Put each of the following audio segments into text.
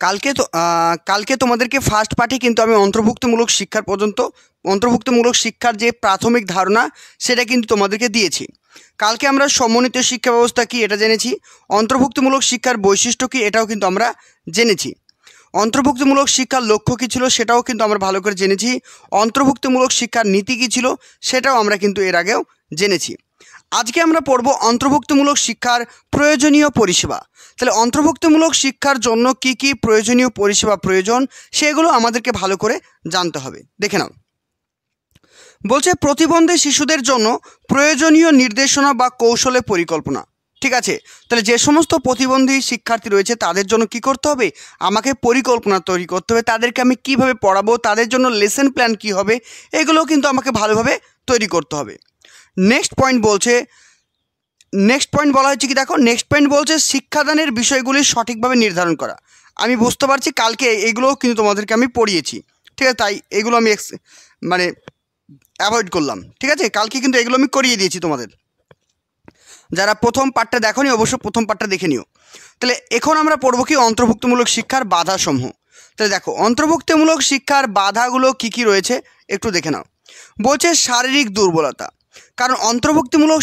কালকে তোমাদেরকে ফার্স্ট পার্টে কিন্তু আমি অন্তর্ভুক্তমূলক শিক্ষার যে প্রাথমিক ধারণা সেটা কিন্তু তোমাদেরকে দিয়েছি। কালকে আমরা সমন্বিত শিক্ষা ব্যবস্থা কি এটা জেনেছি, অন্তর্ভুক্তমূলক শিক্ষার বৈশিষ্ট্য কি এটাও কিন্তু আমরা জেনেছি, অন্তর্ভুক্তমূলক শিক্ষার লক্ষ্য কী ছিল সেটাও কিন্তু আমরা ভালো করে জেনেছি, অন্তর্ভুক্তমূলক শিক্ষার নীতি কী ছিল সেটাও আমরা কিন্তু এর আগেও জেনেছি। আজকে আমরা পড়ব অন্তর্ভুক্তমূলক শিক্ষার প্রয়োজনীয় পরিষেবা। তাহলে অন্তর্ভুক্তমূলক শিক্ষার জন্য কি কি প্রয়োজনীয় পরিষেবা প্রয়োজন সেগুলো আমাদেরকে ভালো করে জানতে হবে। দেখে নাও, বলছে প্রতিবন্ধী শিশুদের জন্য প্রয়োজনীয় নির্দেশনা বা কৌশলের পরিকল্পনা। ঠিক আছে, তাহলে যে সমস্ত প্রতিবন্ধী শিক্ষার্থী রয়েছে তাদের জন্য কি করতে হবে, আমাকে পরিকল্পনা তৈরি করতে হবে, তাদেরকে আমি কিভাবে পড়াবো, তাদের জন্য লেসন প্ল্যান কি হবে, এগুলোও কিন্তু আমাকে ভালোভাবে তৈরি করতে হবে। নেক্সট পয়েন্ট বলা হচ্ছে কি, দেখো নেক্সট পয়েন্ট বলছে শিক্ষাদানের বিষয়গুলি সঠিকভাবে নির্ধারণ করা। আমি বুঝতে পারছি কালকে এগুলোও কিন্তু তোমাদেরকে আমি পড়িয়েছি, ঠিক আছে, তাই এগুলো আমি অ্যাভয়েড করলাম। ঠিক আছে, কালকে কিন্তু এগুলো আমি করিয়ে দিয়েছি তোমাদের। যারা প্রথম পার্টটা দেখোনি অবশ্য প্রথম পার্টটা দেখে নিও। তাহলে এখন আমরা পড়বো কি অন্তর্ভুক্তমূলক শিক্ষার বাধাসমূহ। তাহলে দেখো অন্তর্ভুক্তমূলক শিক্ষার বাধাগুলো কি কি রয়েছে একটু দেখে নাও। বলছে শারীরিক দুর্বলতা, কারণ অন্তর্ভুক্তিমূলক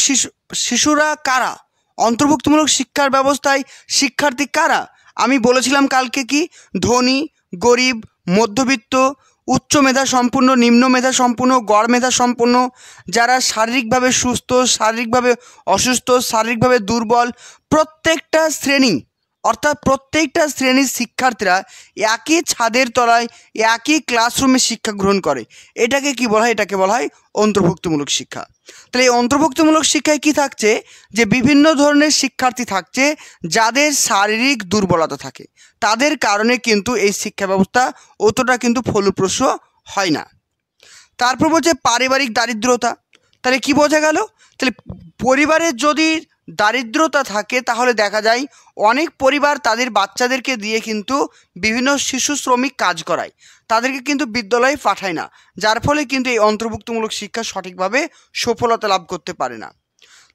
শিশুরা কারা, অন্তর্ভুক্তিমূলক শিক্ষার ব্যবস্থায় শিক্ষার্থী কারা, আমি বলেছিলাম কালকে কি ধনী, গরিব, মধ্যবিত্ত, উচ্চ মেধা সম্পূর্ণ, নিম্ন মেধা সম্পূর্ণ, গড় মেধা সম্পন্ন, যারা শারীরিকভাবে সুস্থ, শারীরিকভাবে অসুস্থ, শারীরিকভাবে দুর্বল, প্রত্যেকটা শ্রেণীর শিক্ষার্থীরা একই ছাদের তলায় একই ক্লাসরুমে শিক্ষা গ্রহণ করে। এটাকে কি বলা হয়, এটাকে বলা হয় অন্তর্ভুক্তমূলক শিক্ষা। তাহলে এই অন্তর্ভুক্তমূলক শিক্ষায় কি থাকছে, যে বিভিন্ন ধরনের শিক্ষার্থী থাকছে যাদের শারীরিক দুর্বলতা থাকে, তাদের কারণে কিন্তু এই শিক্ষা ব্যবস্থা অতটা কিন্তু ফলপ্রসূ হয় না। তারপর বলছে পারিবারিক দারিদ্রতা। তাহলে কি বোঝা গেল, তাহলে পরিবারের যদি দারিদ্রতা থাকে তাহলে দেখা যায় অনেক পরিবার তাদের বাচ্চাদেরকে দিয়ে কিন্তু বিভিন্ন শিশু শ্রমিক কাজ করায়, তাদেরকে কিন্তু বিদ্যালয়ে পাঠায় না, যার ফলে কিন্তু এই অন্তর্ভুক্তমূলক শিক্ষা সঠিকভাবে সফলতা লাভ করতে পারে না।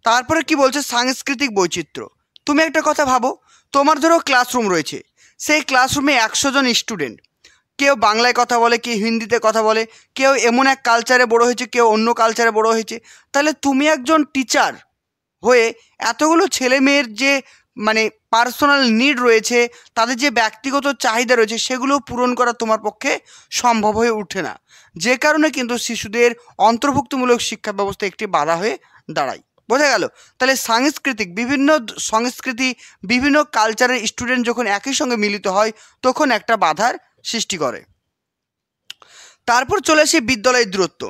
তারপরে কি বলছে সাংস্কৃতিক বৈচিত্র্য। তুমি একটা কথা ভাবো, তোমার ধরো ক্লাসরুম রয়েছে, সেই ক্লাসরুমে 100 জন স্টুডেন্ট, কেউ বাংলায় কথা বলে, কেউ হিন্দিতে কথা বলে, কেউ এমন এক কালচারে বড়ো হয়েছে, কেউ অন্য কালচারে বড়ো হয়েছে। তাহলে তুমি একজন টিচার হয়ে এতগুলো ছেলে মেয়ের যে পার্সোনাল নিড রয়েছে, তাদের যে ব্যক্তিগত চাহিদা রয়েছে, সেগুলো পূরণ করা তোমার পক্ষে সম্ভব হয়ে ওঠে না, যে কারণে কিন্তু শিশুদের অন্তর্ভুক্তমূলক শিক্ষা ব্যবস্থা একটি বাধা হয়ে দাঁড়ায়। বোঝা গেল, তাহলে বিভিন্ন সংস্কৃতি, বিভিন্ন কালচারের স্টুডেন্ট যখন একই সঙ্গে মিলিত হয় তখন একটা বাধার সৃষ্টি করে। তারপর চলে আসে বিদ্যালয়ের দূরত্ব।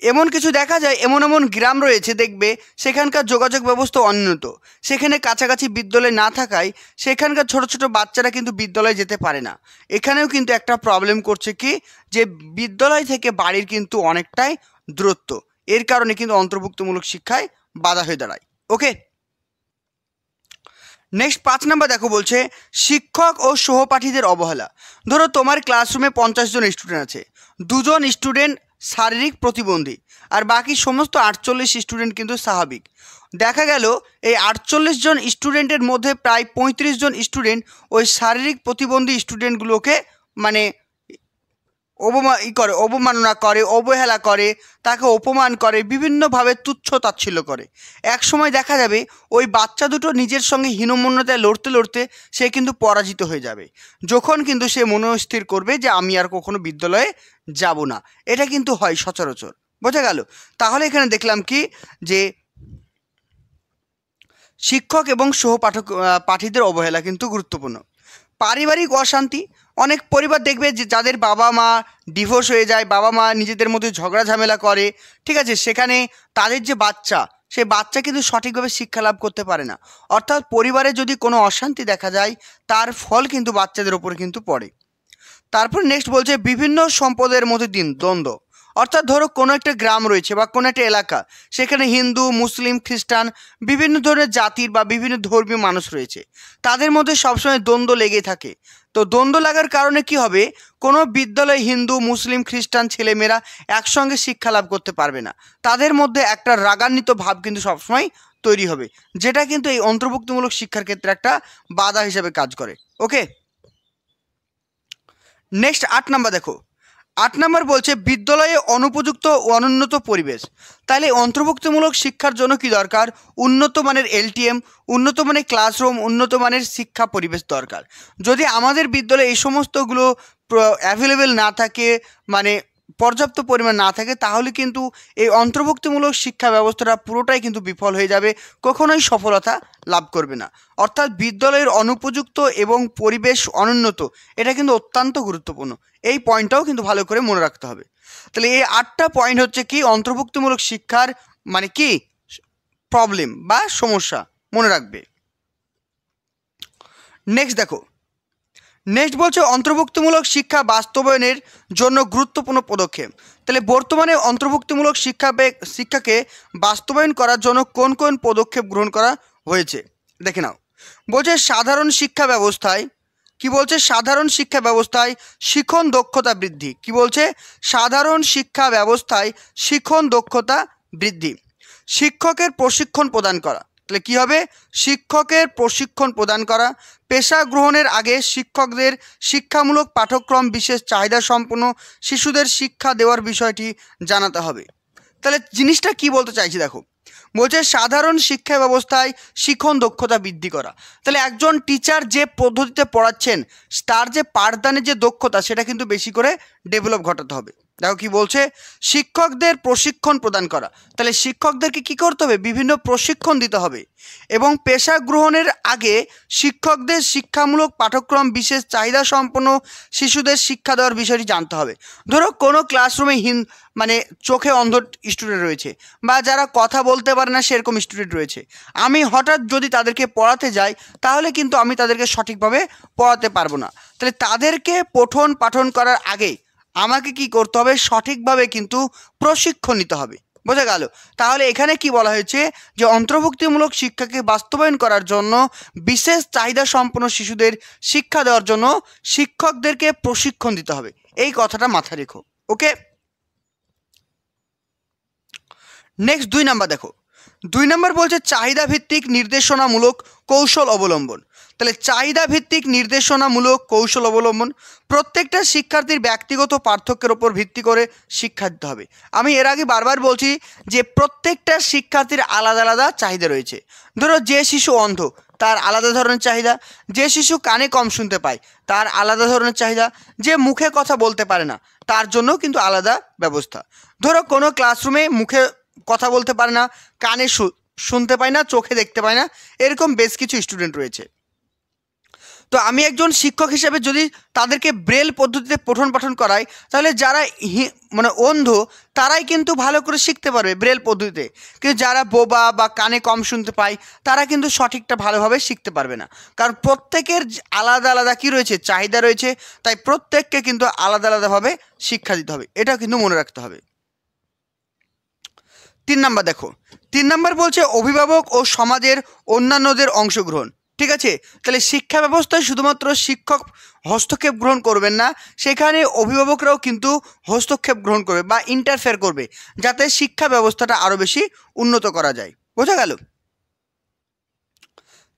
এমন কিছু দেখা যায়, এমন গ্রাম রয়েছে দেখবে সেখানকার যোগাযোগ ব্যবস্থা অনুন্নত, সেখানে কাছাকাছি বিদ্যালয় না থাকায় সেখানকার ছোট ছোট বাচ্চারা কিন্তু বিদ্যালয়ে যেতে পারে না। এখানেও কিন্তু একটা প্রবলেম করছে কি, যে বিদ্যালয় থেকে বাড়ির কিন্তু অনেকটাই দূরত্ব, এর কারণে কিন্তু অন্তর্ভুক্তমূলক শিক্ষায় বাধা হয়ে দাঁড়ায়। ওকে, নেক্সট 5 নাম্বার দেখো, বলছে শিক্ষক ও সহপাঠীদের অবহেলা। ধরো তোমার ক্লাসরুমে 50 জন স্টুডেন্ট আছে, 2 জন স্টুডেন্ট শারীরিক প্রতিবন্ধী আর বাকি সমস্ত 48 স্টুডেন্ট কিন্তু স্বাভাবিক। দেখা গেল এই 48 জন স্টুডেন্টের মধ্যে প্রায় 35 জন স্টুডেন্ট ওই শারীরিক প্রতিবন্ধী স্টুডেন্টগুলোকে অবমাননা করে, অবহেলা করে, তাকে অপমান করে, বিভিন্নভাবে তুচ্ছ তাচ্ছিল্য করে। এক সময় দেখা যাবে ওই বাচ্চা দুটো নিজের সঙ্গে হীনমন্যতায় লড়তে লড়তে সে কিন্তু পরাজিত হয়ে যাবে, যখন কিন্তু সে মনস্থির করবে যে আমি আর কখনো বিদ্যালয়ে যাব না। এটা কিন্তু হয় সচরাচর। বোঝা গেল, তাহলে এখানে দেখলাম কি, যে শিক্ষক এবং পাঠীদের অবহেলা কিন্তু গুরুত্বপূর্ণ। পারিবারিক অশান্তি, অনেক পরিবার দেখবে যে যাদের বাবা মা ডিভোর্স হয়ে যায়, বাবা মা নিজেদের মধ্যে ঝগড়া ঝামেলা করে, ঠিক আছে, সেখানে তাদের যে বাচ্চা, সেই বাচ্চা কিন্তু সঠিকভাবে শিক্ষা লাভ করতে পারে না। অর্থাৎ পরিবারে যদি কোনো অশান্তি দেখা যায় তার ফল কিন্তু বাচ্চাদের ওপরে কিন্তু পড়ে। তারপর নেক্সট বলছে বিভিন্ন সম্প্রদায়ের মধ্যে দ্বন্দ্ব। অর্থাৎ ধরো কোনো একটা গ্রাম রয়েছে বা কোনো একটা এলাকা, সেখানে হিন্দু, মুসলিম, খ্রিস্টান, বিভিন্ন ধরনের জাতির বা বিভিন্ন ধর্মীয় মানুষ রয়েছে, তাদের মধ্যে সবসময় দ্বন্দ্ব লেগে থাকে। তো দ্বন্দ্ব লাগার কারণে কি হবে, কোনো বিদ্যালয়ে হিন্দু, মুসলিম, খ্রিস্টান ছেলেমেয়েরা একসঙ্গে শিক্ষা লাভ করতে পারবে না, তাদের মধ্যে একটা রাগান্বিত ভাব কিন্তু সবসময় তৈরি হবে, যেটা কিন্তু এই অন্তর্ভুক্তমূলক শিক্ষার ক্ষেত্রে একটা বাধা হিসেবে কাজ করে। ওকে, নেক্সট 8 নাম্বার দেখো, 8 নাম্বার বলছে বিদ্যালয়ে অনুপযুক্ত ও অনুন্নত পরিবেশ। তাহলে অন্তর্ভুক্তিমূলক শিক্ষার জন্য কি দরকার? উন্নত মানের এলটিএম, উন্নত মানের ক্লাসরুম, উন্নত মানের শিক্ষা পরিবেশ দরকার। যদি আমাদের বিদ্যালয়ে এই সমস্তগুলো অ্যাভেলেবেল না থাকে, মানে পর্যাপ্ত পরিমাণ না থাকে, তাহলে কিন্তু এই অন্তর্ভুক্তিমূলক শিক্ষা ব্যবস্থাটা পুরোটাই কিন্তু বিফল হয়ে যাবে, কখনোই সফলতা লাভ করবে না। অর্থাৎ বিদ্যালয়ের অনুপযুক্ত এবং পরিবেশ অনুন্নত, এটা কিন্তু অত্যন্ত গুরুত্বপূর্ণ। এই পয়েন্টটাও কিন্তু ভালো করে মনে রাখতে হবে। তাহলে এই 8টা পয়েন্ট হচ্ছে কি অন্তর্ভুক্তিমূলক শিক্ষার মানে কি প্রবলেম বা সমস্যা, মনে রাখবে। নেক্সট দেখো, নেক্সট বলছে অন্তর্ভুক্তিমূলক শিক্ষা বাস্তবায়নের জন্য গুরুত্বপূর্ণ পদক্ষেপ। তাহলে বর্তমানে অন্তর্ভুক্তিমূলক শিক্ষাকে বাস্তবায়ন করার জন্য কোন কোন পদক্ষেপ গ্রহণ করা হয়েছে দেখে নাও। বলছে সাধারণ শিক্ষা ব্যবস্থায় কি বলছে? সাধারণ শিক্ষা ব্যবস্থায় শিখন দক্ষতা বৃদ্ধি। কি বলছে? সাধারণ শিক্ষা ব্যবস্থায় শিখন দক্ষতা বৃদ্ধি। শিক্ষকের প্রশিক্ষণ প্রদান করা। তাহলে কী হবে? শিক্ষকের প্রশিক্ষণ প্রদান করা। পেশা গ্রহণের আগে শিক্ষকদের শিক্ষামূলক পাঠ্যক্রম বিশেষ চাহিদা সম্পন্ন শিশুদের শিক্ষা দেওয়ার বিষয়টি জানাতে হবে। তাহলে জিনিসটা কি বলতে চাইছি দেখো, বলছে সাধারণ শিক্ষা ব্যবস্থায় শিখন দক্ষতা বৃদ্ধি করা। তাহলে একজন টিচার যে পদ্ধতিতে পড়াচ্ছেন তার যে পাঠদানের যে দক্ষতা সেটা কিন্তু বেশি করে ডেভেলপ ঘটাতে হবে। দেখো কি বলছে, শিক্ষকদের প্রশিক্ষণ প্রদান করা। তাহলে শিক্ষকদেরকে কি করতে হবে? বিভিন্ন প্রশিক্ষণ দিতে হবে। এবং পেশা গ্রহণের আগে শিক্ষকদের শিক্ষামূলক পাঠ্যক্রম বিশেষ চাহিদা সম্পন্ন শিশুদের শিক্ষা দেওয়ার বিষয়টি জানতে হবে। ধরো কোনো ক্লাসরুমে মানে চোখে অন্ধ স্টুডেন্ট রয়েছে বা যারা কথা বলতে পারে না সেরকম স্টুডেন্ট রয়েছে, আমি হঠাৎ যদি তাদেরকে পড়াতে যাই তাহলে কিন্তু আমি তাদেরকে সঠিকভাবে পড়াতে পারবো না। তাহলে তাদেরকে পঠন পাঠন করার আগে আমাকে কি করতে হবে? সঠিকভাবে কিন্তু প্রশিক্ষণ নিতে হবে। বোঝা গেল? তাহলে এখানে কি বলা হয়েছে যে অন্তর্ভুক্তিমূলক শিক্ষাকে বাস্তবায়ন করার জন্য বিশেষ চাহিদা সম্পন্ন শিশুদের শিক্ষা দেওয়ার জন্য শিক্ষকদেরকে প্রশিক্ষণ দিতে হবে। এই কথাটা মাথায় রেখো। ওকে, নেক্সট 2 নাম্বার দেখো, 2 নাম্বার বলছে চাহিদা ভিত্তিক নির্দেশনামূলক কৌশল অবলম্বন। তাহলে চাহিদা ভিত্তিক নির্দেশনামূলক কৌশল অবলম্বন। প্রত্যেকটা শিক্ষার্থীর ব্যক্তিগত পার্থক্যের ওপর ভিত্তি করে শিক্ষা দিতে হবে। আমি এর আগে বারবার বলছি যে প্রত্যেকটা শিক্ষার্থীর আলাদা আলাদা চাহিদা রয়েছে। ধরো যে শিশু অন্ধ তার আলাদা ধরনের চাহিদা, যে শিশু কানে কম শুনতে পায় তার আলাদা ধরনের চাহিদা, যে মুখে কথা বলতে পারে না তার জন্য কিন্তু আলাদা ব্যবস্থা। ধরো কোনো ক্লাসরুমে মুখে কথা বলতে পারে না, কানে শুনতে পায় না, চোখে দেখতে পায় না, এরকম বেশ কিছু স্টুডেন্ট রয়েছে। তো আমি একজন শিক্ষক হিসেবে যদি তাদেরকে ব্রেল পদ্ধতিতে পঠন পাঠন করাই তাহলে যারা মানে অন্ধ তারাই কিন্তু ভালো করে শিখতে পারবে ব্রেল পদ্ধতিতে, কিন্তু যারা বোবা বা কানে কম শুনতে পায় তারা কিন্তু সঠিকটা ভালোভাবে শিখতে পারবে না। কারণ প্রত্যেকের আলাদা আলাদা কী রয়েছে? চাহিদা রয়েছে। তাই প্রত্যেককে কিন্তু আলাদা আলাদাভাবে শিক্ষা দিতে হবে, এটাও কিন্তু মনে রাখতে হবে। 3 নাম্বার দেখো, 3 নাম্বার বলছে অভিভাবক ও সমাজের অন্যান্যদের অংশগ্রহণ। ঠিক আছে, তাহলে শিক্ষা ব্যবস্থায় শুধুমাত্র শিক্ষক হস্তক্ষেপ গ্রহণ করবেন না, সেখানে অভিভাবকরাও কিন্তু হস্তক্ষেপ গ্রহণ করবে বা ইন্টারফেয়ার করবে, যাতে শিক্ষা ব্যবস্থাটা আরও বেশি উন্নত করা যায়। বোঝা গেল?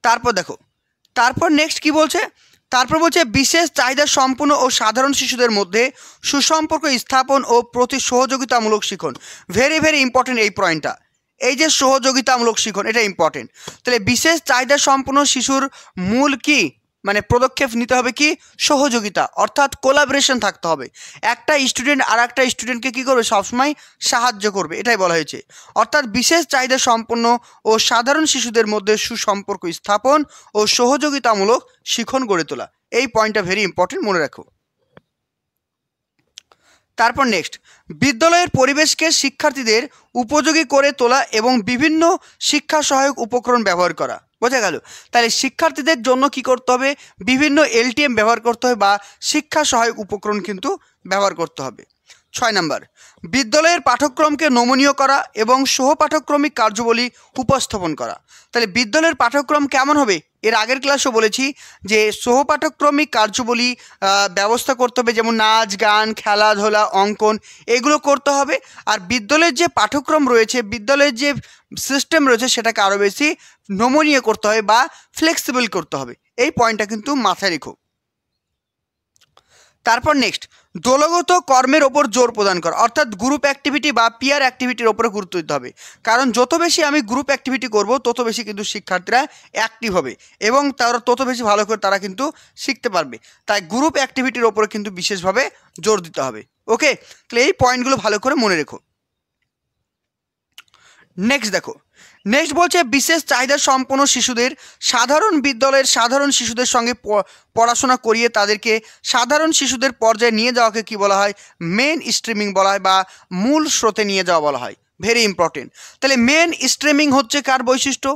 তারপর দেখো, তারপর নেক্সট কি বলছে? তারপর বলছে বিশেষ চাহিদা সম্পন্ন ও সাধারণ শিশুদের মধ্যে সুসম্পর্ক স্থাপন ও প্রতি সহযোগিতামূলক শিখন। ভেরি ভেরি ইম্পর্টেন্ট এই পয়েন্টটা। এই যে সহযোগিতামূলক শিখন, এটা ইম্পর্টেন্ট। তাহলে বিশেষ চাহিদা সম্পন্ন শিশুর মূল কি মানে পদক্ষেপ নিতে হবে কি? সহযোগিতা, অর্থাৎ কোলাবোরেশন থাকতে হবে। একটা স্টুডেন্ট আর একটা স্টুডেন্টকে কী করবে? সবসময় সাহায্য করবে, এটাই বলা হয়েছে। অর্থাৎ বিশেষ চাহিদা সম্পন্ন ও সাধারণ শিশুদের মধ্যে সুসম্পর্ক স্থাপন ও সহযোগিতামূলক শিখন গড়ে তোলা। এই পয়েন্টটা ভেরি ইম্পর্টেন্ট, মনে রাখো। তারপর নেক্সট, বিদ্যালয়ের পরিবেশকে শিক্ষার্থীদের উপযোগী করে তোলা এবং বিভিন্ন শিক্ষা সহায়ক উপকরণ ব্যবহার করা। বোঝা গেল? তাহলে শিক্ষার্থীদের জন্য কি করতে হবে? বিভিন্ন এলটিএম ব্যবহার করতে হবে বা শিক্ষা সহায়ক উপকরণ কিন্তু ব্যবহার করতে হবে। 6 নাম্বার, বিদ্যালয়ের পাঠ্যক্রমকে নমনীয় করা এবং সহপাঠক্রমিক কার্যাবলী উপস্থাপন করা। তাহলে বিদ্যালয়ের পাঠ্যক্রম কেমন হবে? এর আগের ক্লাসও বলেছি যে সহপাঠক্রমিক কার্যাবলী ব্যবস্থা করতে হবে, যেমন নাচ গান খেলাধুলা অঙ্কন এগুলো করতে হবে। আর বিদ্যালয়ের যে পাঠ্যক্রম রয়েছে, বিদ্যালয়ের যে সিস্টেম রয়েছে সেটাকে আরও বেশি নমনীয় করতে হবে বা ফ্লেক্সিবল করতে হবে। এই পয়েন্টটা কিন্তু মাথায় রেখো। তারপর নেক্সট, দলগত কর্মের ওপর জোর প্রদান করা, অর্থাৎ গ্রুপ অ্যাক্টিভিটি বা পিয়ার অ্যাক্টিভিটির ওপরে গুরুত্ব দিতে হবে। কারণ যত বেশি আমি গ্রুপ অ্যাক্টিভিটি করব তত বেশি কিন্তু শিক্ষার্থীরা অ্যাক্টিভ হবে এবং তারা তত বেশি ভালো করে তারা কিন্তু শিখতে পারবে। তাই গ্রুপ অ্যাক্টিভিটির ওপরে কিন্তু বিশেষভাবে জোর দিতে হবে। ওকে, তাহলে এই পয়েন্টগুলো ভালো করে মনে রেখো। নেক্সট দেখো, নেক্সট বলছে বিশেষ চাহিদা সম্পন্ন শিশুদের সাধারণ বিদ্যালয়ের সাধারণ শিশুদের সঙ্গে পড়াশোনা করিয়ে তাদেরকে সাধারণ শিশুদের পর্যায়ে নিয়ে যাওয়াকে কি বলা হয়? মেন স্ট্রিমিং বলা হয় বা মূল স্রোতে নিয়ে যাওয়া বলা হয়। Very important. তাহলে মেন স্ট্রিমিং হচ্ছে কার বৈশিষ্ট্য?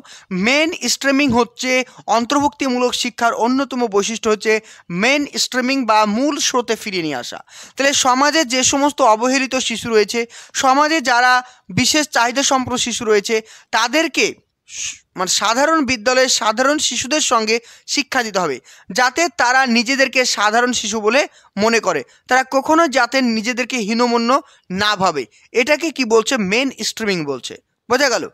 মেন স্ট্রিমিং হচ্ছে অন্তর্ভুক্তিমূলক শিক্ষার অন্যতম বৈশিষ্ট্য হচ্ছে মেন স্ট্রিমিং বা মূল স্রোতে ফিরিয়ে নিয়ে আসা। তাহলে সমাজে যে সমস্ত অবহেলিত শিশু রয়েছে, সমাজে যারা বিশেষ চাহিদা সম্পন্ন শিশু রয়েছে, তাদেরকে মানে সাধারণ বিদ্যালয়ের সাধারণ শিশুদের সঙ্গে শিক্ষা দিতে হবে, যাতে তারা নিজেদেরকে সাধারণ শিশু বলে মনে করে, তারা কখনো যাতে নিজেদেরকে হীনমন্য না ভাবে। এটাকে কি বলছে? মেন স্ট্রিমিং বলছে। বোঝা গেল?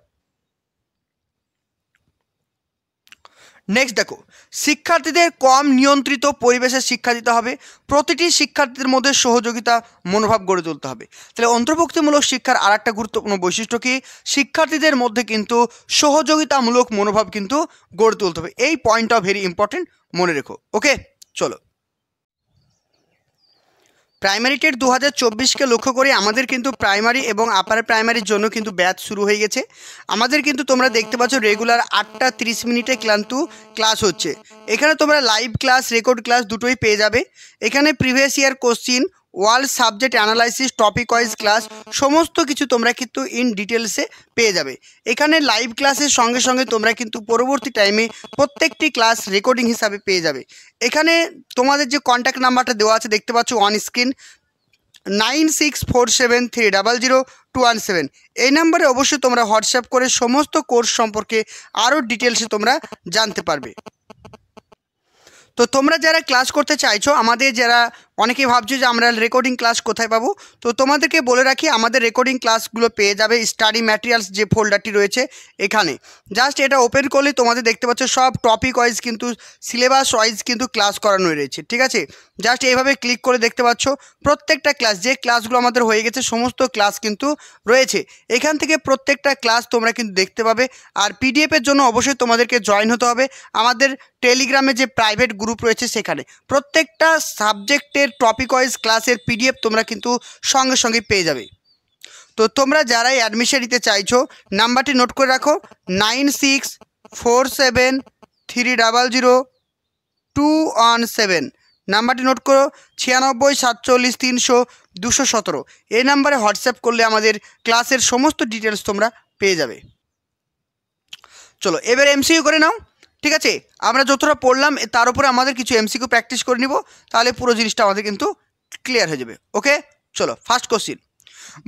নেক্সট দেখো, শিক্ষার্থীদের কম নিয়ন্ত্রিত পরিবেশে শিক্ষা দিতে হবে, প্রতিটি শিক্ষার্থীদের মধ্যে সহযোগিতা মনোভাব গড়ে তুলতে হবে। তাহলে অন্তর্ভুক্তিমূলক শিক্ষার আর একটা গুরুত্বপূর্ণ বৈশিষ্ট্য কি? শিক্ষার্থীদের মধ্যে কিন্তু সহযোগিতামূলক মনোভাব কিন্তু গড়ে তুলতে হবে। এই পয়েন্টটাও ভেরি ইম্পর্টেন্ট, মনে রেখো। ওকে, চলো। প্রাইমারি টেট 2024কে লক্ষ্য করে আমাদের কিন্তু প্রাইমারি এবং আপার প্রাইমারির জন্য কিন্তু ব্যাচ শুরু হয়ে গেছে। আমাদের কিন্তু তোমরা দেখতে পাচ্ছ রেগুলার 8টা 30 মিনিটে কিন্তু ক্লাস হচ্ছে। এখানে তোমরা লাইভ ক্লাস, রেকর্ড ক্লাস দুটোই পেয়ে যাবে। এখানে previous year question, world subject analysis, topic wise class সমস্ত কিছু তোমরা কিন্তু ইন ডিটেলসে পেয়ে যাবে। এখানে লাইভ ক্লাসের সঙ্গে সঙ্গে তোমরা কিন্তু পরবর্তী টাইমে প্রত্যেকটি ক্লাস রেকর্ডিং হিসাবে পেয়ে যাবে। এখানে তোমাদের যে কন্ট্যাক্ট নাম্বারটা দেওয়া আছে দেখতে পাচ্ছ অন স্ক্রিন, 9647300217। এই নাম্বারে অবশ্যই তোমরা হোয়াটসঅ্যাপ করে সমস্ত কোর্স সম্পর্কে আরও ডিটেলসে তোমরা জানতে পারবে। তো তোমরা যারা ক্লাস করতে চাইছো, আমাদের যারা অনেকেই ভাবছো যে আমরা রেকর্ডিং ক্লাস কোথায় পাবো, তো তোমাদেরকে বলে রাখি আমাদের রেকর্ডিং ক্লাসগুলো পেয়ে যাবে স্টাডি ম্যাটেরিয়ালস যে ফোল্ডারটি রয়েছে এখানে। জাস্ট এটা ওপেন করলে তোমাদের দেখতে পাচ্ছ সব টপিক ওয়াইজ কিন্তু সিলেবাস ওয়াইজ কিন্তু ক্লাস করানো রয়েছে। ঠিক আছে, জাস্ট এইভাবে ক্লিক করে দেখতে পাচ্ছ প্রত্যেকটা ক্লাস, যে ক্লাসগুলো আমাদের হয়ে গেছে সমস্ত ক্লাস কিন্তু রয়েছে এখান থেকে। প্রত্যেকটা ক্লাস তোমরা কিন্তু দেখতে পাবে। আর পিডিএফের জন্য অবশ্যই তোমাদেরকে জয়েন হতে হবে আমাদের টেলিগ্রামে যে প্রাইভেট গ্রুপ রয়েছে সেখানে। প্রত্যেকটা সাবজেক্টের টপিক ওয়াইজ ক্লাসের পিডিএফ তোমরা কিন্তু সঙ্গে সঙ্গে পেয়ে যাবে। তো তোমরা যারাই অ্যাডমিশন নিতে চাইছো নাম্বারটি নোট করে রাখো, 9647300217। নাম্বারটি নোট করো, 96474300-217। এই নাম্বারে হোয়াটসঅ্যাপ করলে আমাদের ক্লাসের সমস্ত ডিটেলস তোমরা পেয়ে যাবে। চলো এবার এমসিকিউ করে নাও। ঠিক আছে, আমরা যতটা পড়লাম তার উপরে আমাদের কিছু এমসিকিউ প্র্যাকটিস করে নিব, তাহলে পুরো জিনিসটা আমাদের কিন্তু ক্লিয়ার হয়ে যাবে। ওকে, চলো ফার্স্ট কোশ্চিন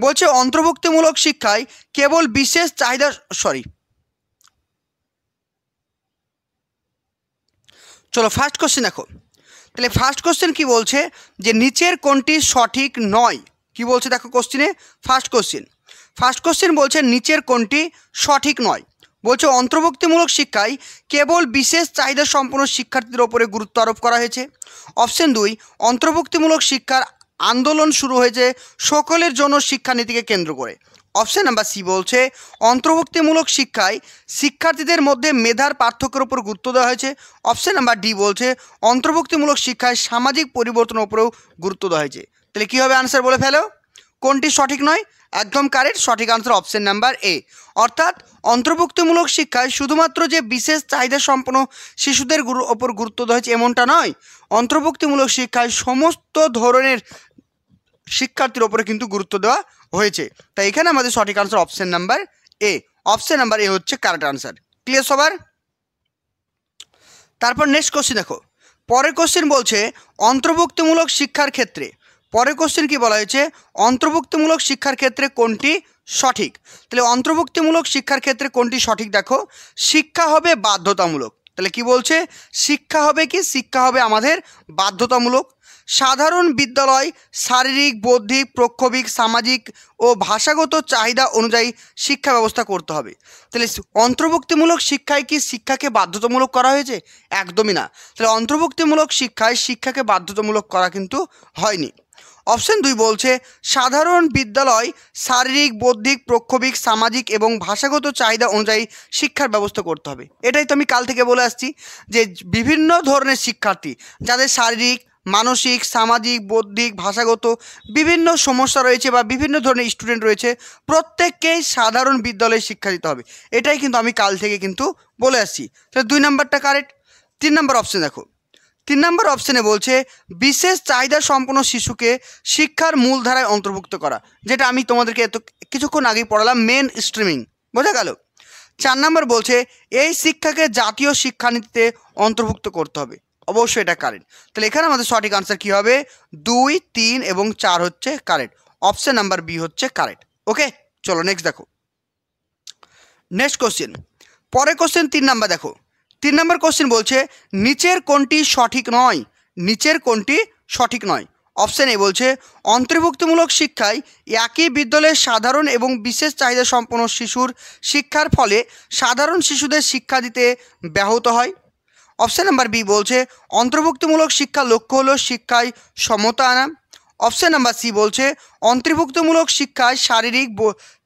বলছে অন্তর্ভুক্তিমূলক শিক্ষায় কেবল বিশেষ চাহিদা চলো ফার্স্ট কোশ্চেন দেখো। তাহলে ফার্স্ট কোশ্চেন কি বলছে যে নিচের কোনটি সঠিক নয়? কি বলছে দেখো কোশ্চেনে, ফার্স্ট কোশ্চেন বলছে নিচের কোনটি সঠিক নয়। বলছে অন্তর্ভুক্তিমূলক শিক্ষায় কেবল বিশেষ চাহিদা সম্পন্ন শিক্ষার্থীদের ওপরে গুরুত্ব আরোপ করা হয়েছে। অপশন 2, অন্তর্ভুক্তিমূলক শিক্ষার আন্দোলন শুরু হয়েছে সকলের জন্য শিক্ষানীতিকে কেন্দ্র করে। অপশন নাম্বার সি বলছে অন্তর্ভুক্তিমূলক শিক্ষায় শিক্ষার্থীদের মধ্যে মেধার পার্থক্যের উপর গুরুত্ব দেওয়া হয়েছে। অপশন নাম্বার ডি বলছে অন্তর্ভুক্তিমূলক শিক্ষায় সামাজিক পরিবর্তনের উপরেও গুরুত্ব দেওয়া হয়েছে। তাহলে কী হবে আনসার বলে ফেলো, কোনটি সঠিক নয়? একদম কারেক্ট, সঠিক আনসার অপশন নাম্বার এ। অর্থাৎ অন্তর্ভুক্তিমূলক শিক্ষায় শুধুমাত্র যে বিশেষ চাহিদা সম্পন্ন শিশুদের ওপর গুরুত্ব দেওয়া হয়েছে এমনটা নয়, অন্তর্ভুক্তিমূলক শিক্ষায় সমস্ত ধরনের শিক্ষার্থীর ওপরে কিন্তু গুরুত্ব দেওয়া হয়েছে। তাই এখানে আমাদের সঠিক answer option number A. Option number A হচ্ছে কারেক্ট আনসার। ক্লিয়ার সবার? তারপর নেক্সট কোশ্চেন দেখো, পরের কোশ্চেন বলছে অন্তর্ভুক্তিমূলক শিক্ষার ক্ষেত্রে, পরের কোশ্চেন কি বলা হয়েছে, অন্তর্ভুক্তিমূলক শিক্ষার ক্ষেত্রে কোনটি সঠিক? তাহলে অন্তর্ভুক্তিমূলক শিক্ষার ক্ষেত্রে কোনটি সঠিক দেখো, শিক্ষা হবে বাধ্যতামূলক। তাহলে কি বলছে, শিক্ষা হবে কি, শিক্ষা হবে আমাদের বাধ্যতামূলক। সাধারণ বিদ্যালয় শারীরিক, বৌদ্ধিক, প্রক্ষোভিক, সামাজিক ও ভাষাগত চাহিদা অনুযায়ী শিক্ষা ব্যবস্থা করতে হবে। তাহলে অন্তর্ভুক্তিমূলক শিক্ষায় কি শিক্ষাকে বাধ্যতামূলক করা হয়েছে? একদমই না। তাহলে অন্তর্ভুক্তিমূলক শিক্ষায় শিক্ষাকে বাধ্যতামূলক করা কিন্তু হয়নি। অপশন 2 বলছে সাধারণ বিদ্যালয় শারীরিক, বৌদ্ধিক, প্রক্ষোভিক, সামাজিক এবং ভাষাগত চাহিদা অনুযায়ী শিক্ষার ব্যবস্থা করতে হবে। এটাই তো আমি কাল থেকে বলে আসছি যে বিভিন্ন ধরনের শিক্ষার্থী যাদের শারীরিক, মানসিক, সামাজিক, বৌদ্ধিক, ভাষাগত বিভিন্ন সমস্যা রয়েছে বা বিভিন্ন ধরনের স্টুডেন্ট রয়েছে, প্রত্যেককেই সাধারণ বিদ্যালয়ে শিক্ষা দিতে হবে। এটাই কিন্তু আমি কাল থেকে কিন্তু বলে আসছি। তাহলে 2 নম্বরটা কারেক্ট। 3 নম্বর অপশন দেখো, 3 নম্বর অপশনে বলছে বিশেষ চাহিদা সম্পন্ন শিশুকে শিক্ষার মূলধারায় অন্তর্ভুক্ত করা, যেটা আমি তোমাদেরকে কিছুক্ষণ আগেই পড়ালাম, মেন স্ট্রিমিং। বোঝা গেল? 4 নম্বর বলছে এই শিক্ষাকে জাতীয় শিক্ষানীতিতে অন্তর্ভুক্ত করতে হবে। অবশ্যই এটা কারেক্ট। তাহলে এখানে আমাদের সঠিক আনসার কী হবে? 2, 3 এবং 4 হচ্ছে কারেক্ট। অপশন নাম্বার বি হচ্ছে কারেক্ট। ওকে, চলো নেক্সট দেখো। নেক্সট কোশ্চেন, পরের কোশ্চেন 3 নাম্বার দেখো। 3 নম্বর কোশ্চেন বলছে নিচের কোনটি সঠিক নয়? নিচের কোনটি সঠিক নয়? অপশন এ বলছে অন্তর্ভুক্তিমূলক শিক্ষায় একই বিদ্যালয়ের সাধারণ এবং বিশেষ চাহিদা সম্পন্ন শিশুর শিক্ষার ফলে সাধারণ শিশুদের শিক্ষা দিতে ব্যাহত হয়। অপশন নাম্বার বি বলছে অন্তর্ভুক্তিমূলক শিক্ষার লক্ষ্য হলো শিক্ষায় সমতা আনা। অপশন নাম্বার সি বলছে অন্তর্ভুক্তিমূলক শিক্ষায় শারীরিক,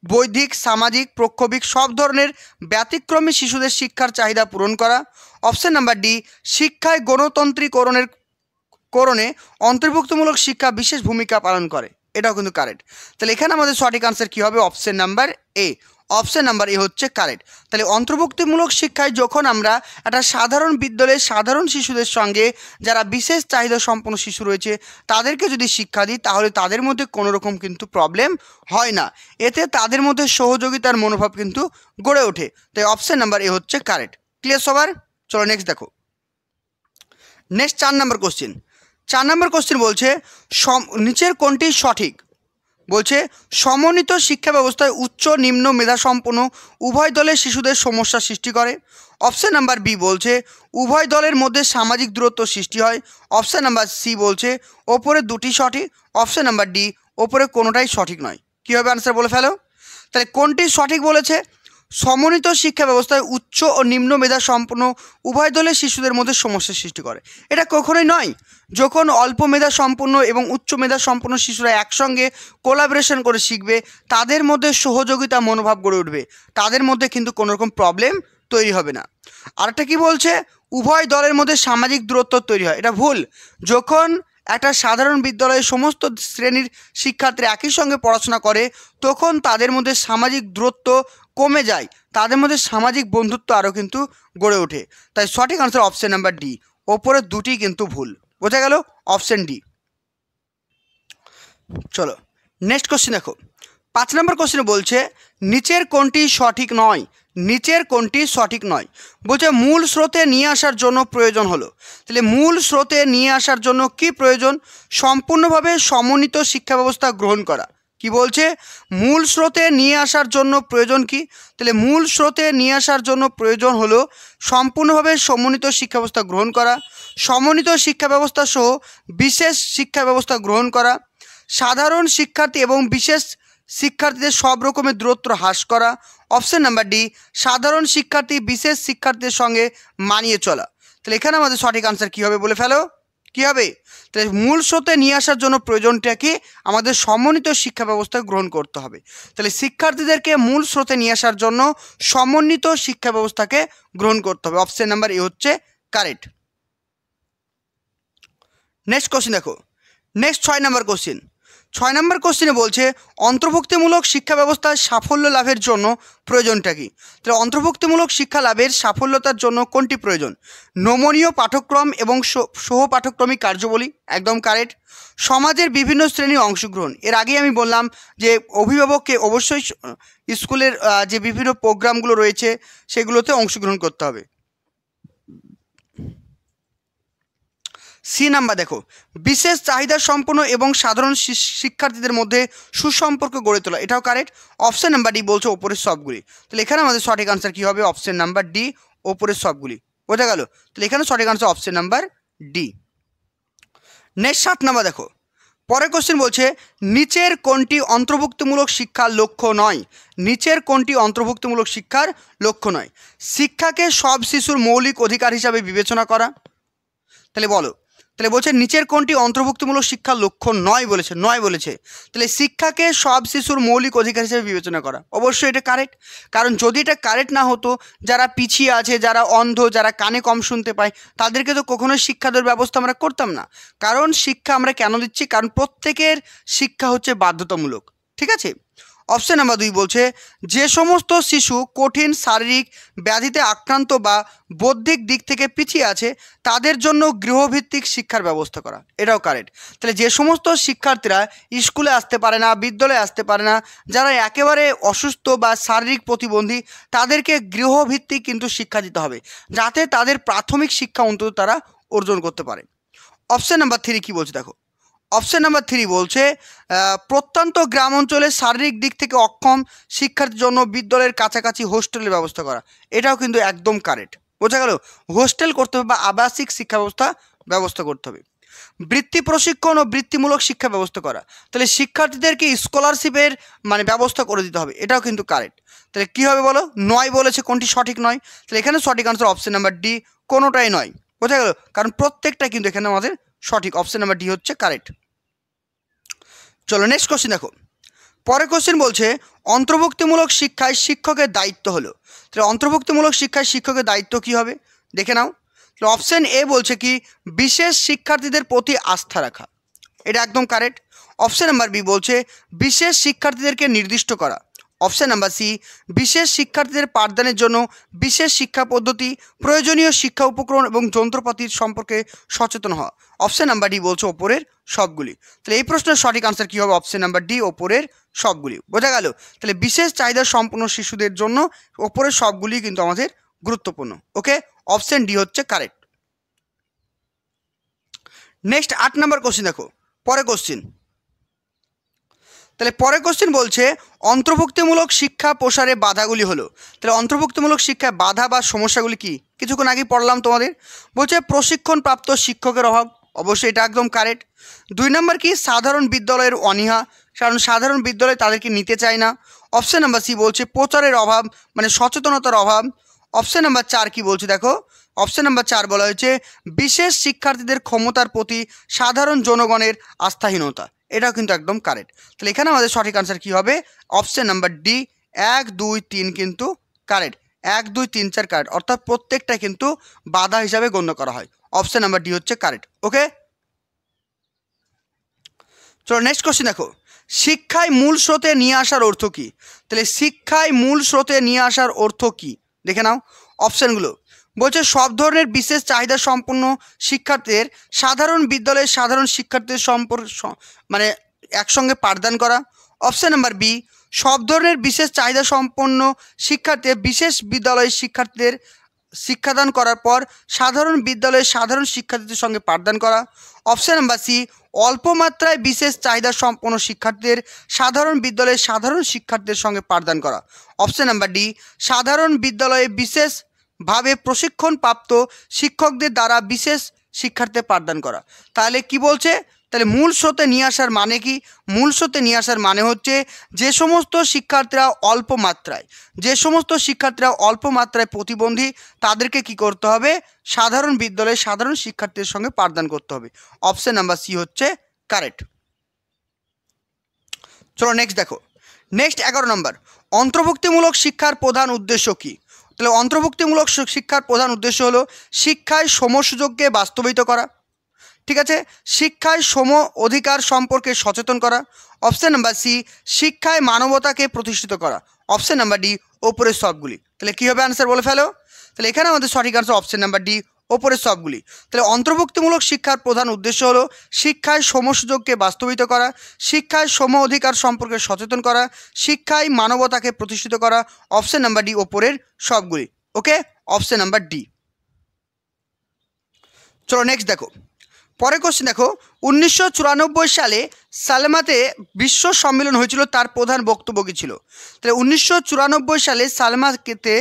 বৌদ্ধিক, সামাজিক, প্রক্ষোভিক সব ধরনের ব্যতিক্রমী শিশুদের শিক্ষার চাহিদা পূরণ করা। অপশন নাম্বার ডি শিক্ষায় গণতন্ত্রীকরণে অন্তর্ভুক্তিমূলক শিক্ষা বিশেষ ভূমিকা পালন করে। এটাও কিন্তু কারেক্ট। তাহলে এখানে আমাদের সঠিক আনসার কী হবে? Option number A. Option number A হচ্ছে কারেক্ট। তাহলে অন্তর্ভুক্তিমূলক শিক্ষায় যখন আমরা একটা সাধারণ বিদ্যালয়ের সাধারণ শিশুদের সঙ্গে যারা বিশেষ চাহিদা সম্পন্ন শিশু রয়েছে তাদেরকে যদি শিক্ষা দিই তাহলে তাদের মধ্যে কোনো রকম কিন্তু প্রবলেম হয় না, এতে তাদের মধ্যে সহযোগিতার মনোভাব কিন্তু গড়ে ওঠে। তাই অপশন নাম্বার এ হচ্ছে কারেক্ট। ক্লিয়ার সবার? চলো নেক্সট দেখো। নেক্সট 4 নম্বর কোশ্চেন। 4 নম্বর কোশ্চেন বলছে নিচের কোনটি সঠিক? বলছে সমন্বিত শিক্ষা ব্যবস্থায় উচ্চ নিম্ন মেধাসম্পন্ন উভয় দলের শিশুদের সমস্যা সৃষ্টি করে। অপশন নাম্বার বি বলছে উভয় দলের মধ্যে সামাজিক দূরত্ব সৃষ্টি হয়। অপশন নাম্বার সি বলছে ওপরে দুটি সঠিক। অপশন নাম্বার ডি ওপরে কোনোটাই সঠিক নয়। কীভাবে আনসার বলে ফেলো? তাহলে কোনটি সঠিক বলেছে? সমন্বিত শিক্ষা ব্যবস্থায় উচ্চ ও নিম্ন মেধা সম্পন্ন উভয় দলের শিশুদের মধ্যে সমস্যার সৃষ্টি করে। এটা কখনোই নয়। যখন অল্প মেধা সম্পন্ন এবং উচ্চ মেধা সম্পন্ন শিশুরা একসঙ্গে কোলাবোরেশন করে শিখবে তাদের মধ্যে সহযোগিতা মনোভাব গড়ে উঠবে, তাদের মধ্যে কিন্তু কোনো রকম প্রবলেম তৈরি হবে না। আরেকটা কি বলছে? উভয় দলের মধ্যে সামাজিক দূরত্ব তৈরি হয়। এটা ভুল। যখন একটা সাধারণ বিদ্যালয়ে সমস্ত শ্রেণীর শিক্ষার্থীরা একই সঙ্গে পড়াশোনা করে তখন তাদের মধ্যে সামাজিক দূরত্ব কমে যায়, তাদের মধ্যে সামাজিক বন্ধুত্ব আরও কিন্তু গড়ে ওঠে। তাই সঠিক আনসার অপশন নাম্বার ডি। ওপরে দুটি কিন্তু ভুল। বোঝা গেল? Option D. চলো নেক্সট কোশ্চেন দেখো। 5 নম্বর কোশ্চেনে বলছে নিচের কোনটি সঠিক নয়? নিচের কোনটি সঠিক নয়? বলছে মূল স্রোতে নিয়ে আসার জন্য প্রয়োজন হলো। তাহলে মূল স্রোতে নিয়ে আসার জন্য কি প্রয়োজন? সম্পূর্ণভাবে সমন্বিত শিক্ষা ব্যবস্থা গ্রহণ করা। কি বলছে? মূল স্রোতে নিয়ে আসার জন্য প্রয়োজন কি? তাহলে মূল স্রোতে নিয়ে আসার জন্য প্রয়োজন হলো সম্পূর্ণভাবে সমন্বিত শিক্ষা ব্যবস্থা গ্রহণ করা, সমন্বিত শিক্ষা ব্যবস্থা সহ বিশেষ শিক্ষা ব্যবস্থা গ্রহণ করা, সাধারণ শিক্ষার্থী এবং বিশেষ শিক্ষার্থীদের সব রকমের দূরত্ব হ্রাস করা। অপশন নাম্বার ডি সাধারণ শিক্ষার্থী বিশেষ শিক্ষার্থীদের সঙ্গে মানিয়ে চলা। তাহলে এখানে আমাদের সঠিক আনসার কী হবে বলে ফেলো? কী হবে? তাহলে মূল স্রোতে নিয়ে আসার জন্য প্রয়োজনটা কি? আমাদের সমন্বিত শিক্ষা ব্যবস্থা গ্রহণ করতে হবে। তাহলে শিক্ষার্থীদেরকে মূল স্রোতে নিয়ে আসার জন্য সমন্বিত শিক্ষা ব্যবস্থাকে গ্রহণ করতে হবে। অপশন নাম্বার এ হচ্ছে কারেক্ট। নেক্সট কোশ্চেন দেখো। নেক্সট 6 নম্বর কোশ্চেন। 6 নম্বর কোশ্চেনে বলছে অন্তর্ভুক্তিমূলক শিক্ষা ব্যবস্থায় সাফল্য লাভের জন্য প্রয়োজনটা কি? তাহলে অন্তর্ভুক্তিমূলক শিক্ষা লাভের সাফল্যতার জন্য কোনটি প্রয়োজন? নমনীয় পাঠ্যক্রম এবং সহ পাঠ্যক্রমিক কার্যাবলী। একদম কারেক্ট। সমাজের বিভিন্ন শ্রেণীর অংশগ্রহণ। এর আগেই আমি বললাম যে অভিভাবককে অবশ্যই স্কুলের যে বিভিন্ন প্রোগ্রামগুলো রয়েছে সেগুলোতে অংশগ্রহণ করতে হবে। সি নাম্বার দেখো বিশেষ চাহিদা সম্পন্ন এবং সাধারণ শিক্ষার্থীদের মধ্যে সুসম্পর্ক গড়ে তোলা। এটাও কারেক্ট। অপশন নাম্বার ডি বলছে ওপরের সবগুলি। তাহলে এখানে আমাদের সঠিক আনসার কী হবে? অপশন নাম্বার ডি ওপরের সবগুলি। বোঝা গেল? তাহলে এখানে সঠিক answer option number D. Next 7 number দেখো, পরের কোশ্চেন বলছে নিচের কোনটি অন্তর্ভুক্তিমূলক শিক্ষার লক্ষ্য নয়? নিচের কোনটি অন্তর্ভুক্তিমূলক শিক্ষার লক্ষ্য নয়? শিক্ষাকে সব শিশুর মৌলিক অধিকার হিসাবে বিবেচনা করা। তাহলে বলো, তাহলে বলছে নিচের কোনটি অন্তর্ভুক্তিমূলক শিক্ষার লক্ষ্য নয় বলেছে, নয় বলেছে। তাহলে শিক্ষাকে সব শিশুর মৌলিক অধিকার হিসেবে বিবেচনা করা, অবশ্যই এটা কারেক্ট। কারণ যদি এটা কারেক্ট না হতো, যারা পিছিয়ে আছে, যারা অন্ধ, যারা কানে কম শুনতে পায়, তাদেরকে তো কখনোই শিক্ষা দেওয়ার ব্যবস্থা আমরা করতাম না। কারণ শিক্ষা আমরা কেন দিচ্ছি? কারণ প্রত্যেকের শিক্ষা হচ্ছে বাধ্যতামূলক। ঠিক আছে। অপশন নাম্বার 2 বলছে যে সমস্ত শিশু কঠিন শারীরিক ব্যাধিতে আক্রান্ত বা বৌদ্ধিক দিক থেকে পিছিয়ে আছে তাদের জন্য গৃহভিত্তিক শিক্ষার ব্যবস্থা করা, এটাও কারেক্ট। তাহলে যে সমস্ত শিক্ষার্থীরা স্কুলে আসতে পারে না, বিদ্যালয়ে আসতে পারে না, যারা একেবারে অসুস্থ বা শারীরিক প্রতিবন্ধী, তাদেরকে গৃহভিত্তিক কিন্তু শিক্ষা দিতে হবে, যাতে তাদের প্রাথমিক শিক্ষা অন্তত তারা অর্জন করতে পারে। অপশন নাম্বার 3 কী বলছে দেখো, অপশন নাম্বার 3 বলছে প্রত্যন্ত গ্রাম অঞ্চলে শারীরিক দিক থেকে অক্ষম শিক্ষার্থীর জন্য বিদ্যালয়ের কাছাকাছি হোস্টেলের ব্যবস্থা করা, এটাও কিন্তু একদম কারেক্ট। বোঝা গেল? হোস্টেল করতে হবে বা আবাসিক শিক্ষা ব্যবস্থা করতে হবে। বৃত্তি প্রশিক্ষণ ও বৃত্তিমূলক শিক্ষা ব্যবস্থা করা, তাহলে শিক্ষার্থীদেরকে স্কলারশিপের ব্যবস্থা করে দিতে হবে, এটাও কিন্তু কারেক্ট। তাহলে কী হবে বলো? নয় বলেছে, কোনটি সঠিক নয়? তাহলে এখানে সঠিক আনসার অপশন নাম্বার ডি, কোনোটাই নয়। বোঝা গেল? কারণ প্রত্যেকটা কিন্তু এখানে আমাদের সঠিক, অপশন নাম্বার ডি হচ্ছে কারেক্ট। চলো নেক্সট কোশ্চেন দেখো, পরের কোশ্চেন বলছে অন্তর্ভুক্তিমূলক শিক্ষায় শিক্ষকের দায়িত্ব হলো। তাহলে অন্তর্ভুক্তিমূলক শিক্ষায় শিক্ষকের দায়িত্ব কী হবে দেখে নাও। তাহলে অপশন এ বলছে কি বিশেষ শিক্ষার্থীদের প্রতি আস্থা রাখা, এটা একদম কারেক্ট। অপশন নাম্বার বি বলছে বিশেষ শিক্ষার্থীদেরকে নির্দিষ্ট করা। অপশন নাম্বার সি বিশেষ শিক্ষার্থীদের পাঠদানের জন্য বিশেষ শিক্ষা পদ্ধতি, প্রয়োজনীয় শিক্ষা উপকরণ এবং যন্ত্রপাতির সম্পর্কে সচেতন হওয়া। অপশন নাম্বার ডি বলছে ওপরের সবগুলি। তাহলে এই প্রশ্নের সঠিক আনসার কী হবে? অপশন নাম্বার ডি, ওপরের সবগুলি। বোঝা গেল? তাহলে বিশেষ চাহিদা সম্পন্ন শিশুদের জন্য ওপরের সবগুলি কিন্তু আমাদের গুরুত্বপূর্ণ। ওকে, অপশন ডি হচ্ছে কারেক্ট। নেক্সট 8 নাম্বার কোশ্চেন দেখো, পরে কোশ্চেন। তাহলে পরের কোশ্চেন বলছে অন্তর্ভুক্তিমূলক শিক্ষা প্রসারে বাধাগুলি হলো। তাহলে অন্তর্ভুক্তিমূলক শিক্ষায় বাধা বা সমস্যাগুলি কি? কিছুক্ষণ আগে পড়লাম তোমাদের। বলছে প্রশিক্ষণপ্রাপ্ত শিক্ষকের অভাব, অবশ্যই এটা একদম কারেক্ট। 2 নম্বর কি সাধারণ বিদ্যালয়ের অনীহা, কারণ সাধারণ বিদ্যালয় তাদেরকে নিতে চায় না। অপশন নাম্বার সি বলছে প্রচারের অভাব, সচেতনতার অভাব। অপশন নাম্বার 4 কি বলছে দেখো, অপশন নাম্বার 4 বলা হয়েছে বিশেষ শিক্ষার্থীদের ক্ষমতার প্রতি সাধারণ জনগণের আস্থাহীনতা, এটাও কিন্তু একদম কারেক্ট। তাহলে এখানে আমাদের সঠিক আনসার কী হবে? অপশন নাম্বার ডি, 1, 2, 3 কিন্তু কারেক্ট। 1, 2, 3, 4 কারেক্ট, অর্থাৎ প্রত্যেকটা কিন্তু বাধা হিসাবে গণ্য করা হয়। অপশন নাম্বার ডি হচ্ছে কারেক্ট। ওকে, চলো নেক্সট কোশ্চেন দেখো, শিক্ষায় মূল স্রোতে নিয়ে আসার অর্থ কী? তাহলে শিক্ষায় মূল স্রোতে নিয়ে আসার অর্থ কী দেখে নাও অপশানগুলো। বলছে সব ধরনের বিশেষ চাহিদা সম্পন্ন শিক্ষার্থীদের সাধারণ বিদ্যালয়ের সাধারণ শিক্ষার্থীদের একসঙ্গে পাঠদান করা। অপশান নাম্বার বি সব ধরনের বিশেষ চাহিদা সম্পন্ন শিক্ষার্থীদের বিশেষ বিদ্যালয়ের শিক্ষার্থীদের শিক্ষাদান করার পর সাধারণ বিদ্যালয়ের সাধারণ শিক্ষার্থীদের সঙ্গে পাঠদান করা। অপশান নাম্বার সি অল্প মাত্রায় বিশেষ চাহিদা সম্পন্ন শিক্ষার্থীদের সাধারণ বিদ্যালয়ের সাধারণ শিক্ষার্থীদের সঙ্গে পাঠদান করা। অপশান নাম্বার ডি সাধারণ বিদ্যালয়ে বিশেষভাবে প্রশিক্ষণপ্রাপ্ত শিক্ষকদের দ্বারা বিশেষ শিক্ষার্থীদের পাঠদান করা। তাহলে কি বলছে? তাহলে মূল স্রোতে নিয়ে আসার মানে কি? মূল স্রোতে নিয়ে আসার মানে হচ্ছে যে সমস্ত শিক্ষার্থীরা অল্প মাত্রায় প্রতিবন্ধী তাদেরকে কি করতে হবে? সাধারণ বিদ্যালয়ে সাধারণ শিক্ষার্থীদের সঙ্গে পাঠদান করতে হবে। অপশন নাম্বার সি হচ্ছে কারেক্ট। চলো নেক্সট দেখো, নেক্সট 11 নম্বর অন্তর্ভুক্তিমূলক শিক্ষার প্রধান উদ্দেশ্য কী? তাহলে অন্তর্ভুক্তিমূলক শিক্ষার প্রধান উদ্দেশ্য হলো শিক্ষায় সমসুযোগকে বাস্তবায়িত করা। ঠিক আছে, শিক্ষায় সম অধিকার সম্পর্কে সচেতন করা। অপশান নাম্বার সি শিক্ষায় মানবতাকে প্রতিষ্ঠিত করা। অপশান নাম্বার ডি ওপরের সবগুলি। তাহলে কী হবে আনসার বলে ফেলো। তাহলে এখানে আমাদের সঠিক আনসার অপশান নাম্বার ডি ওপরের সবগুলি। তাহলে অন্তর্ভুক্তিমূলক শিক্ষার প্রধান উদ্দেশ্য হলো শিক্ষায় সমসুযোগকে বাস্তবায়িত করা, শিক্ষায় সম অধিকার সম্পর্কে সচেতন করা, শিক্ষায় মানবতাকে প্রতিষ্ঠিত করা। অপশান নাম্বার ডি ওপরের সবগুলি। ওকে, অপশান নাম্বার ডি। চলো নেক্সট দেখো, পরের কোশ্চেন দেখো 1994 সালে সালমাতে বিশ্ব সম্মেলন হয়েছিল, তার প্রধান বক্তব্য কী ছিল? তাহলে 1994 সালে সালমাতে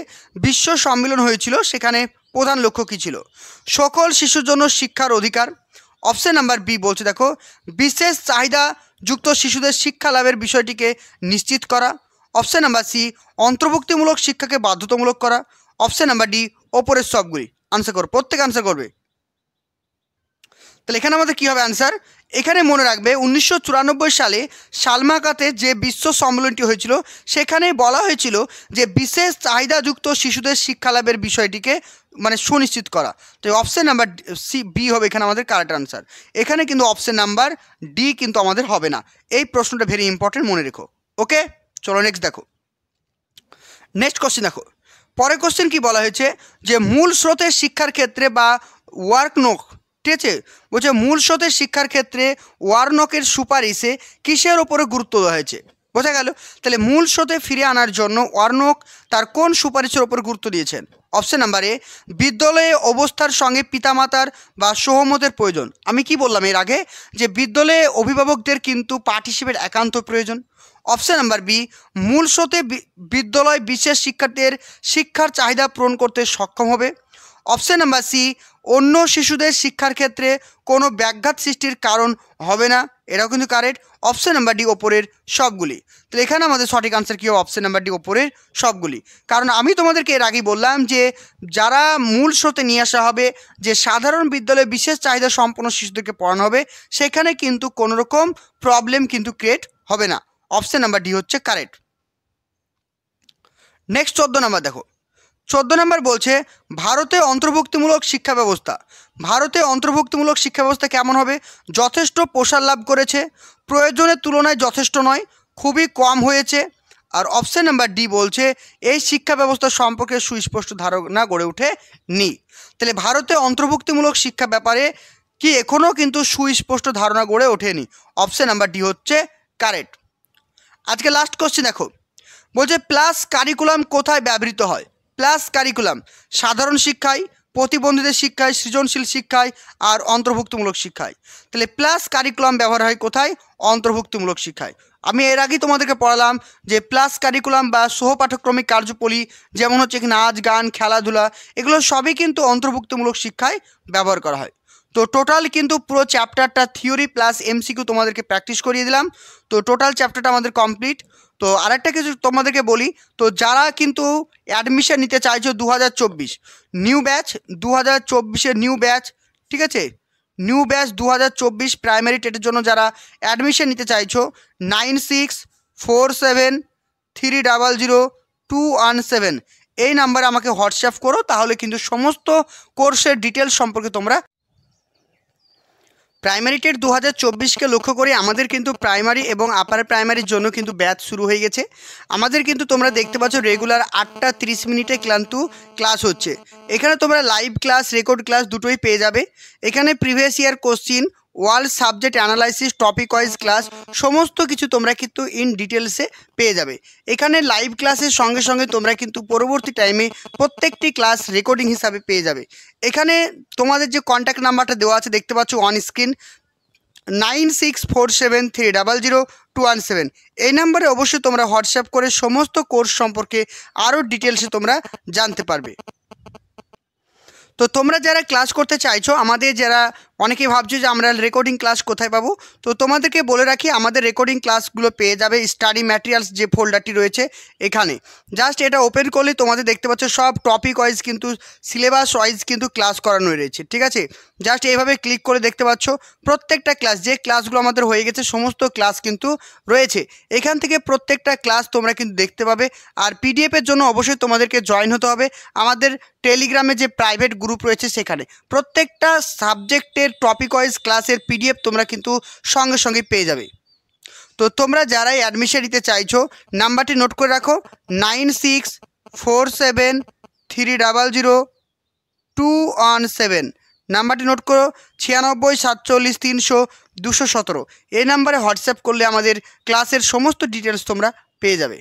বিশ্ব সম্মেলন হয়েছিল, সেখানে প্রধান লক্ষ্য কী ছিল? সকল শিশুর জন্য শিক্ষার অধিকার। অপশন নাম্বার বি বলছে দেখো বিশেষ চাহিদা যুক্ত শিশুদের শিক্ষা লাভের বিষয়টিকে নিশ্চিত করা। অপশন নাম্বার সি অন্তর্ভুক্তিমূলক শিক্ষাকে বাধ্যতামূলক করা। অপশন নাম্বার ডি ওপরের সবগুলি। আনসার করো, প্রত্যেকে আনসার করবে। তাহলে এখানে আমাদের কী হবে অ্যান্সার? এখানে মনে রাখবে 1994 সালে সালমাকাতে যে বিশ্ব সম্মেলনটি হয়েছিল সেখানে বলা হয়েছিল যে বিশেষ চাহিদাযুক্ত শিশুদের শিক্ষালাভের বিষয়টিকে মানে সুনিশ্চিত করা। তো অপশন নাম্বার সি বি হবে এখানে আমাদের কারেক্ট আনসার। এখানে কিন্তু অপশন নাম্বার ডি কিন্তু আমাদের হবে না। এই প্রশ্নটা ভেরি ইম্পর্টেন্ট, মনে রেখো। ওকে, চলো নেক্সট দেখো। নেক্সট কোশ্চেন দেখো, পরের কোশ্চেন কি বলা হয়েছে যে মূল স্রোতের শিক্ষার ক্ষেত্রে বা ওয়ার্কনক, ঠিক আছে, বলছে মূল স্রোতের শিক্ষার ক্ষেত্রে ওয়ার্নকের সুপারিশে কিসের ওপরে গুরুত্ব দেওয়া হয়েছে? বোঝা গেল। তাহলে মূল স্রোতে ফিরে আনার জন্য ওয়ার্নক তার কোন সুপারিশের ওপর গুরুত্ব দিয়েছেন? অপশন নাম্বার এ বিদ্যালয়ে অবস্থার সঙ্গে পিতামাতার বা সহমতের প্রয়োজন। আমি কি বললাম এর আগে যে বিদ্যালয়ে অভিভাবকদের কিন্তু পার্টিসিপেট একান্ত প্রয়োজন। অপশন নাম্বার বি মূল স্রোতে বিদ্যালয় বিশেষ শিক্ষার্থীদের শিক্ষার চাহিদা পূরণ করতে সক্ষম হবে। অপশন নাম্বার সি অন্য শিশুদের শিক্ষার ক্ষেত্রে কোনো ব্যাঘাত সৃষ্টির কারণ হবে না। এটাও কিন্তু কারেক্ট। অপশন নাম্বার ডি ওপরের সবগুলি। তো এখানে আমাদের সঠিক আনসার কী হবে? অপশন নাম্বার ডি ওপরের সবগুলি। কারণ আমি তোমাদেরকে এর আগেই বললাম যে যারা মূল স্রোতে নিয়ে আসা হবে, যে সাধারণ বিদ্যালয়ে বিশেষ চাহিদা সম্পন্ন শিশুদেরকে পড়ানো হবে, সেখানে কিন্তু কোনো রকম প্রবলেম কিন্তু ক্রিয়েট হবে না। অপশন নাম্বার ডি হচ্ছে কারেক্ট। নেক্সট 14 নাম্বার দেখো। 14 নম্বর বলছে ভারতে অন্তর্ভুক্তিমূলক শিক্ষা ব্যবস্থা। ভারতে অন্তর্ভুক্তিমূলক শিক্ষা ব্যবস্থা কেমন হবে? যথেষ্ট প্রসার লাভ করেছে, প্রয়োজনের তুলনায় যথেষ্ট নয়, খুবই কম হয়েছে। আর অপশন নাম্বার ডি বলছে এই শিক্ষা ব্যবস্থা সম্পর্কে সুস্পষ্ট ধারণা গড়ে ওঠেনি। তাহলে ভারতে অন্তর্ভুক্তিমূলক শিক্ষা ব্যাপারে কি এখনও কিন্তু সুস্পষ্ট ধারণা গড়ে ওঠেনি। অপশন নাম্বার ডি হচ্ছে কারেক্ট। আজকে লাস্ট কোশ্চেন দেখো, বলছে প্লাস কারিকুলাম কোথায় ব্যবহৃত হয়? প্লাস কারিকুলাম সাধারণ শিক্ষায়, প্রতিবন্ধীদের শিক্ষায়, সৃজনশীল শিক্ষায় আর অন্তর্ভুক্তিমূলক শিক্ষায়। তাহলে প্লাস কারিকুলাম ব্যবহার হয় কোথায়? অন্তর্ভুক্তিমূলক শিক্ষায়। আমি এর আগেই তোমাদেরকে পড়ালাম যে প্লাস কারিকুলাম বা সহপাঠক্রমিক কার্যপলি যেমন হচ্ছে নাচ, গান, খেলাধুলা, এগুলো সবই কিন্তু অন্তর্ভুক্তিমূলক শিক্ষায় ব্যবহার করা হয়। তো টোটাল কিন্তু পুরো চ্যাপ্টারটা থিওরি প্লাস এমসিকিউ তোমাদেরকে প্র্যাকটিস করিয়ে দিলাম। তো টোটাল চ্যাপ্টারটা আমাদের কমপ্লিট। তো আরেকটা কিছু তোমাদেরকে বলি, তো যারা কিন্তু অ্যাডমিশন নিতে চাইছো 2024 নিউ ব্যাচ, 2024-এর নিউ ব্যাচ, ঠিক আছে, নিউ ব্যাচ 2024 প্রাইমারি টেটের জন্য যারা অ্যাডমিশন নিতে চাইছো 964703000217 এই নাম্বারে আমাকে হোয়াটসঅ্যাপ করো, তাহলে কিন্তু সমস্ত কোর্সের ডিটেলস সম্পর্কে তোমরা। প্রাইমারি টেট 2024কে লক্ষ্য করে আমাদের কিন্তু প্রাইমারি এবং আপার প্রাইমারির জন্য কিন্তু ব্যাচ শুরু হয়ে গেছে। আমাদের কিন্তু তোমরা দেখতে পাচ্ছ রেগুলার 8টা 30 মিনিটে কিন্তু ক্লাস হচ্ছে। এখানে তোমরা লাইভ ক্লাস, রেকর্ড ক্লাস দুটোই পেয়ে যাবে। এখানে previous year question, world subject analysis, topic wise class, সমস্ত কিছু তোমরা কিন্তু ইন ডিটেলসে পেয়ে যাবে। এখানে লাইভ ক্লাসের সঙ্গে সঙ্গে তোমরা কিন্তু পরবর্তী টাইমে প্রত্যেকটি ক্লাস রেকর্ডিং হিসাবে পেয়ে যাবে। এখানে তোমাদের যে কন্ট্যাক্ট নাম্বারটা দেওয়া আছে দেখতে পাচ্ছ অন স্ক্রিন, 9647300217, এই নাম্বারে অবশ্যই তোমরা হোয়াটসঅ্যাপ করে সমস্ত কোর্স সম্পর্কে আরও ডিটেলসে তোমরা জানতে পারবে। তো তোমরা যারা ক্লাস করতে চাইছো, আমাদের যারা অনেকেই ভাবছো যে আমরা রেকর্ডিং ক্লাস কোথায় পাবো, তো তোমাদেরকে বলে রাখি আমাদের রেকর্ডিং ক্লাসগুলো পেয়ে যাবে স্টাডি ম্যাটেরিয়ালস যে ফোল্ডারটি রয়েছে এখানে। জাস্ট এটা ওপেন করলে তোমাদের দেখতে পাচ্ছ সব টপিক ওয়াইজ কিন্তু সিলেবাস ওয়াইজ কিন্তু ক্লাস করানো রয়েছে, ঠিক আছে। জাস্ট এইভাবে ক্লিক করে দেখতে পাচ্ছ প্রত্যেকটা ক্লাস, যে ক্লাসগুলো আমাদের হয়ে গেছে সমস্ত ক্লাস কিন্তু রয়েছে এখান থেকে। প্রত্যেকটা ক্লাস তোমরা কিন্তু দেখতে পাবে। আর পিডিএফের জন্য অবশ্যই তোমাদেরকে জয়েন হতে হবে আমাদের টেলিগ্রামে যে প্রাইভেট গ্রুপ রয়েছে সেখানে। প্রত্যেকটা সাবজেক্টের টপিক ওয়াইজ ক্লাসের পিডিএফ তোমরা কিন্তু সঙ্গে সঙ্গে পেয়ে যাবে। তো তোমরা যারাই অ্যাডমিশন নিতে চাইছো নাম্বারটি নোট করে রাখো, 9647300217, নাম্বারটি নোট করো, 96474300-217। এই নাম্বারে হোয়াটসঅ্যাপ করলে আমাদের ক্লাসের সমস্ত ডিটেলস তোমরা পেয়ে যাবে।